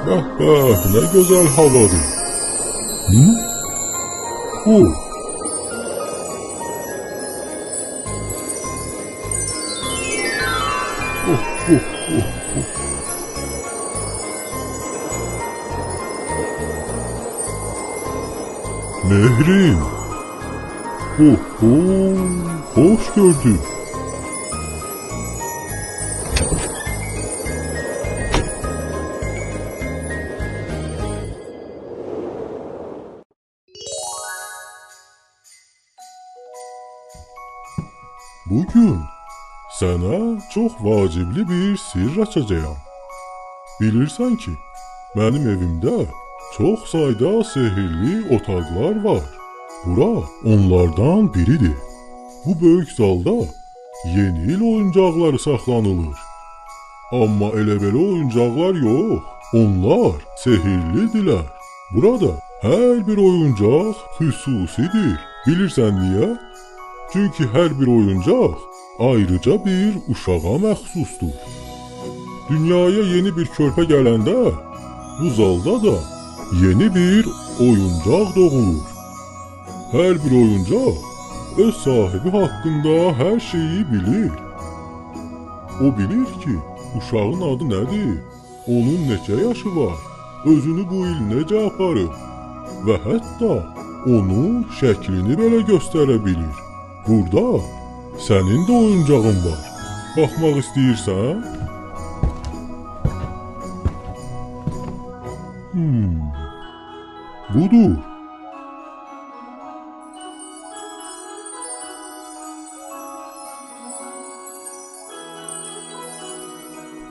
Ne güzel havadır. Hı? Bu. Oh, oh, oh. Mehrin. Oh, oh. Hoş gördük. Bugün sana çok vacibli bir sır açacağım. Bilirsən ki, benim evimde çok sayıda sehirli otaqlar var. Bura onlardan biridir. Bu böyük zalda yeni il oyuncaqları saxlanılır. Amma elə belə oyuncaqlar yox. Onlar sehirlidirlər. Burada hər bir oyuncaq xüsusidir. Bilirsən niyə? Çünki hər bir oyuncaq ayrıca bir uşağa məxsusdur. Dünyaya yeni bir körpə gələndə bu zalda da yeni bir oyuncaq doğulur. Hər bir oyuncaq öz sahibi haqqında hər şeyi bilir. O bilir ki, uşağın adı nədir, onun neçə yaşı var, özünü bu il necə aparır və hətta onun şəklini belə göstərə bilir. Burada sənin də oyuncağın var. Baxmaq istəyirsən? Budur.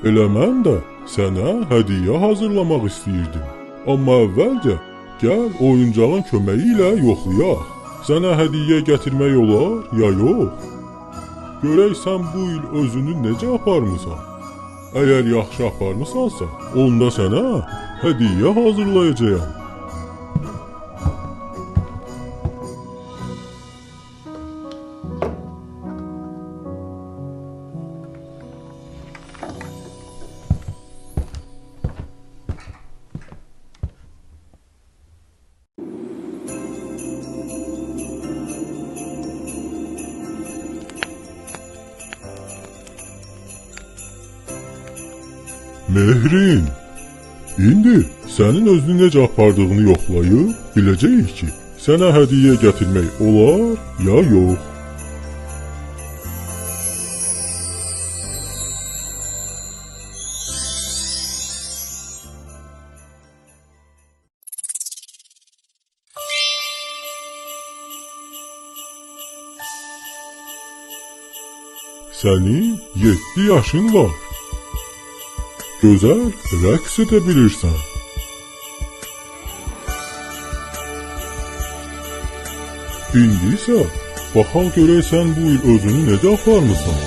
Elə mən də sənə hədiyyə hazırlamaq istəyirdim. Amma əvvəlcə gəl oyuncağın köməyi ilə yoxlayaq. Sənə hədiyyə gətirmək olar, ya yox? Görək sən bu il özünü necə aparmısan? Əgər yaxşı aparmısansa, onda sənə hədiyyə hazırlayacağam. Mehrin, indi sənin özünü necə apardığını yoxlayıb biləcəyik ki, sənə hədiyyə gətirmək olar, ya yox. Sənin 7 yaşın var. Gözəl rəqs edə bilirsən. İndi isə baxaq görək sən bu il özünü necə aparmısan.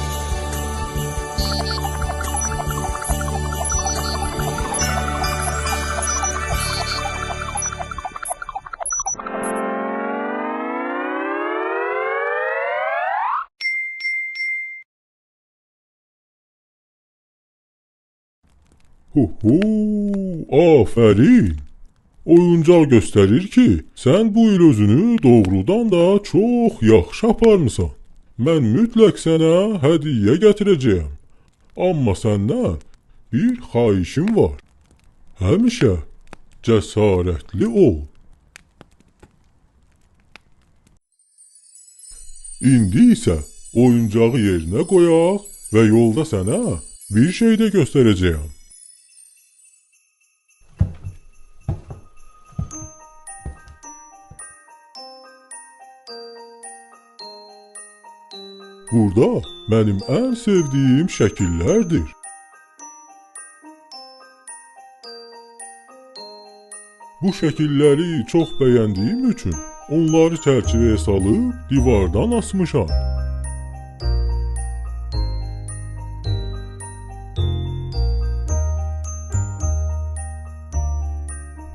Afərin. Oyuncaq göstərir ki, sən bu il özünü doğrudan da çox yaxşı aparmısan. Mən mütləq sənə hədiyyə gətirəcəyəm. Amma səndən bir xahişim var. Həmişə cəsarətli ol. İndi isə oyuncağı yerinə qoyaq və yolda sənə bir şey də göstərəcəyəm. Burada mənim ən sevdiyim şəkillərdir. Bu şəkilləri çox bəyəndiyim üçün onları çərçivəyə salıb divardan asmışam.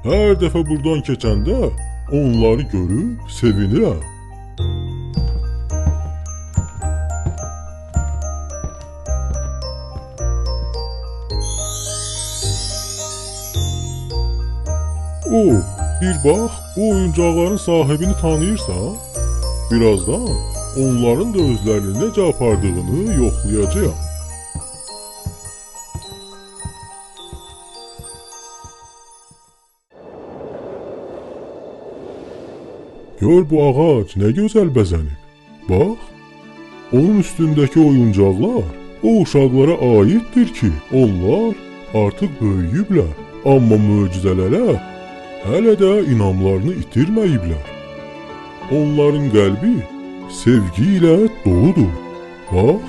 Hər dəfə buradan keçəndə onları görüb sevinirəm. Bir bax, bu oyuncaqların sahibini tanıyırsan, birazdan onların da özlərini necə apardığını yoxlayacağam. Gör bu ağac nə gözəl bəzənib. Bax, onun üstündəki oyuncaqlar o uşaqlara aiddir ki, onlar artıq böyüyüblər, amma möcüzələrə hələ də inamlarını itirməyiblər. Onların qəlbi sevgi ilə doludur. Bax,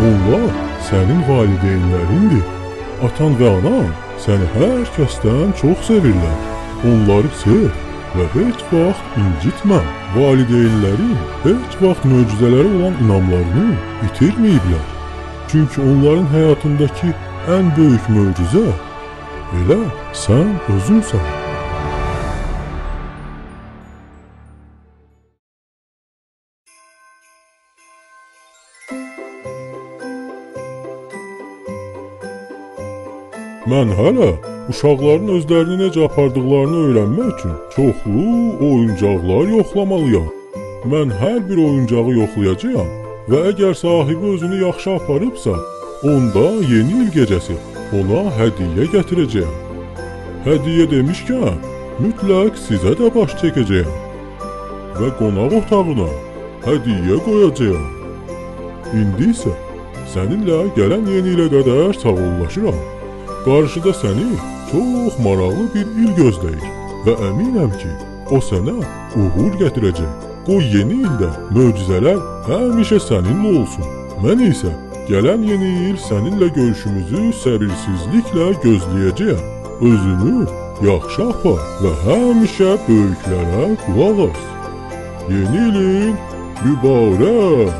onlar sənin valideynlərindir. Atan və anan səni hər kəsdən çox sevirlər. Onları sev və heç vaxt incitmə. Valideynlərin heç vaxt möcüzələrə olan inamlarını itirməyiblər. Çünki onların həyatındakı ən böyük möcüzə elə sən özünsən. Mən hələ uşaqların özlərini necə apardıqlarını öyrənmək üçün çoxlu oyuncaqlar yoxlamalıyam. Mən hər bir oyuncağı yoxlayacağam və əgər sahibi özünü yaxşı aparıbsa, onda yeni il gecəsi ona hədiyyə gətirəcəyəm. Hədiyyə demişkən, mütləq sizə də baş çəkəcəyəm və qonaq otağına hədiyyə qoyacağam. İndi isə səninlə gələn yeni ilə qədər sağollaşıram. Qarşıda səni çox maraqlı bir il gözləyir və əminəm ki, o sənə uğur gətirəcək. Qoy yeni ildə möcüzələr həmişə səninlə olsun. Mən isə gələn yeni il səninlə görüşümüzü səbirsizliklə gözləyəcəyəm. Özünü yaxşı apar və həmişə böyüklərə qulaq as. Yeni ilin mübarək.